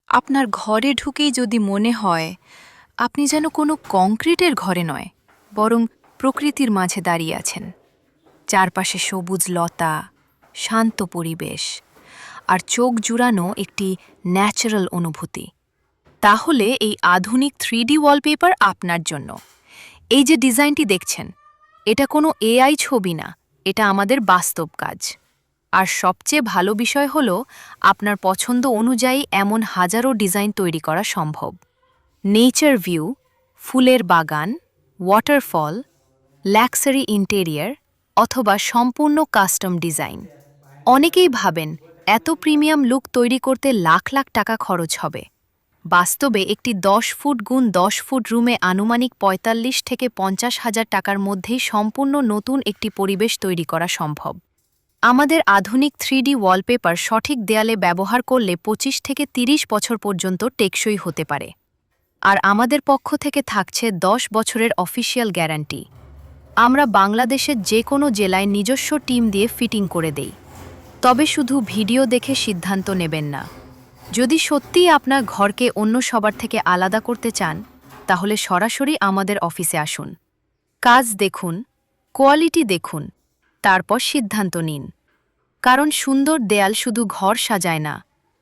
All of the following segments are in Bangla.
আপনার ঘরে ঢুকেই যদি মনে হয় আপনি যেন কোনো কংক্রিটের ঘরে নয়, বরং প্রকৃতির মাঝে দাঁড়িয়ে আছেন। চারপাশে সবুজ লতা, শান্ত পরিবেশ আর চোখ জুড়ানো একটি ন্যাচারাল অনুভূতি, তাহলে এই আধুনিক 3D ওয়ালপেপার আপনার জন্য। এই যে ডিজাইনটি দেখছেন, এটা কোনো এআই ছবি না, এটা আমাদের বাস্তব কাজ। আর সবচেয়ে ভালো বিষয় হলো, আপনার পছন্দ অনুযায়ী এমন হাজারো ডিজাইন তৈরি করা সম্ভব। নেচার ভিউ, ফুলের বাগান, ওয়াটারফল, লাক্সারি ইন্টেরিয়ার অথবা সম্পূর্ণ কাস্টম ডিজাইন। অনেকেই ভাবেন এত প্রিমিয়াম লুক তৈরি করতে লাখ লাখ টাকা খরচ হবে। বাস্তবে একটি 10 ফুট গুণ 10 ফুট রুমে আনুমানিক ৪৫ থেকে ৫০,০০০ টাকার মধ্যেই সম্পূর্ণ নতুন একটি পরিবেশ তৈরি করা সম্ভব। আমাদের আধুনিক 3D ওয়ালপেপার সঠিক দেয়ালে ব্যবহার করলে ২৫ থেকে ৩০ বছর পর্যন্ত টেকসই হতে পারে। আর আমাদের পক্ষ থেকে থাকছে ১০ বছরের অফিসিয়াল গ্যারান্টি। আমরা বাংলাদেশের যে কোনো জেলায় নিজস্ব টিম দিয়ে ফিটিং করে দেই। তবে শুধু ভিডিও দেখে সিদ্ধান্ত নেবেন না। যদি সত্যিই আপনার ঘরকে অন্য সবার থেকে আলাদা করতে চান, তাহলে সরাসরি আমাদের অফিসে আসুন। কাজ দেখুন, কোয়ালিটি দেখুন, তারপর সিদ্ধান্ত নিন। কারণ সুন্দর দেয়াল শুধু ঘর সাজায় না,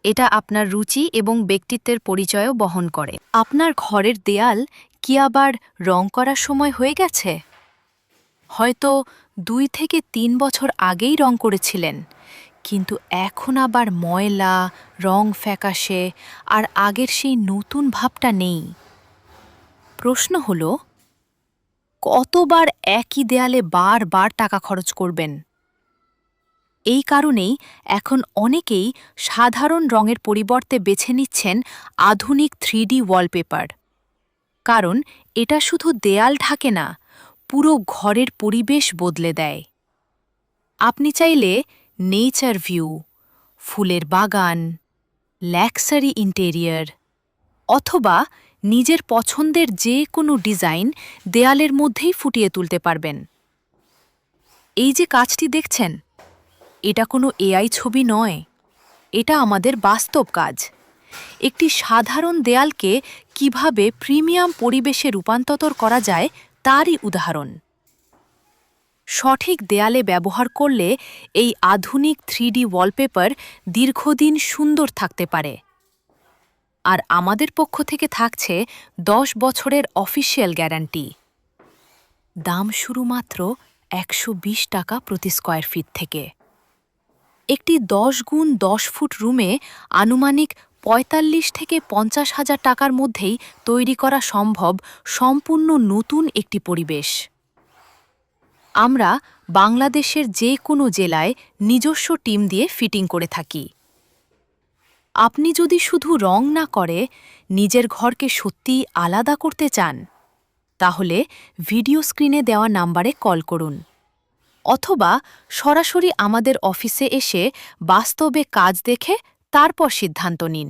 এটা আপনার রুচি এবং ব্যক্তিত্বের পরিচয়ও বহন করে। আপনার ঘরের দেয়াল কি আবার রং করার সময় হয়ে গেছে? হয়তো ২ থেকে ৩ বছর আগেই রং করেছিলেন, কিন্তু এখন আবার ময়লা, রং ফ্যাকাশে আর আগের সেই নতুন ভাবটা নেই। প্রশ্ন হলো, কতবার একই দেয়ালে বারবার টাকা খরচ করবেন? এই কারণেই এখন অনেকেই সাধারণ রঙের পরিবর্তে বেছে নিচ্ছেন আধুনিক 3D ওয়ালপেপার। কারণ এটা শুধু দেয়াল ঢাকে না, পুরো ঘরের পরিবেশ বদলে দেয়। আপনি চাইলে নেচার ভিউ, ফুলের বাগান, লাক্সারি ইন্টেরিয়ার অথবা নিজের পছন্দের যে কোনো ডিজাইন দেয়ালের মধ্যেই ফুটিয়ে তুলতে পারবেন। এই যে কাজটি দেখছেন, এটা কোনো এআই ছবি নয়, এটা আমাদের বাস্তব কাজ। একটি সাধারণ দেয়ালকে কিভাবে প্রিমিয়াম পরিবেশে রূপান্তর করা যায় তারই উদাহরণ। সঠিক দেয়ালে ব্যবহার করলে এই আধুনিক 3D ওয়ালপেপার দীর্ঘদিন সুন্দর থাকতে পারে। আর আমাদের পক্ষ থেকে থাকছে ১০ বছরের অফিসিয়াল গ্যারান্টি। দাম শুরু মাত্র ১২০ টাকা প্রতি স্কয়ার ফিট থেকে। একটি ১০ গুণ ১০ ফুট রুমে আনুমানিক ৪৫ থেকে ৫০,০০০ টাকার মধ্যেই তৈরি করা সম্ভব সম্পূর্ণ নতুন একটি পরিবেশ। আমরা বাংলাদেশের যে কোনো জেলায় নিজস্ব টিম দিয়ে ফিটিং করে থাকি। আপনি যদি শুধু রং না করে নিজের ঘরকে সত্যিই আলাদা করতে চান, তাহলে ভিডিও স্ক্রিনে দেওয়া নাম্বারে কল করুন অথবা সরাসরি আমাদের অফিসে এসে বাস্তবে কাজ দেখে তারপর সিদ্ধান্ত নিন।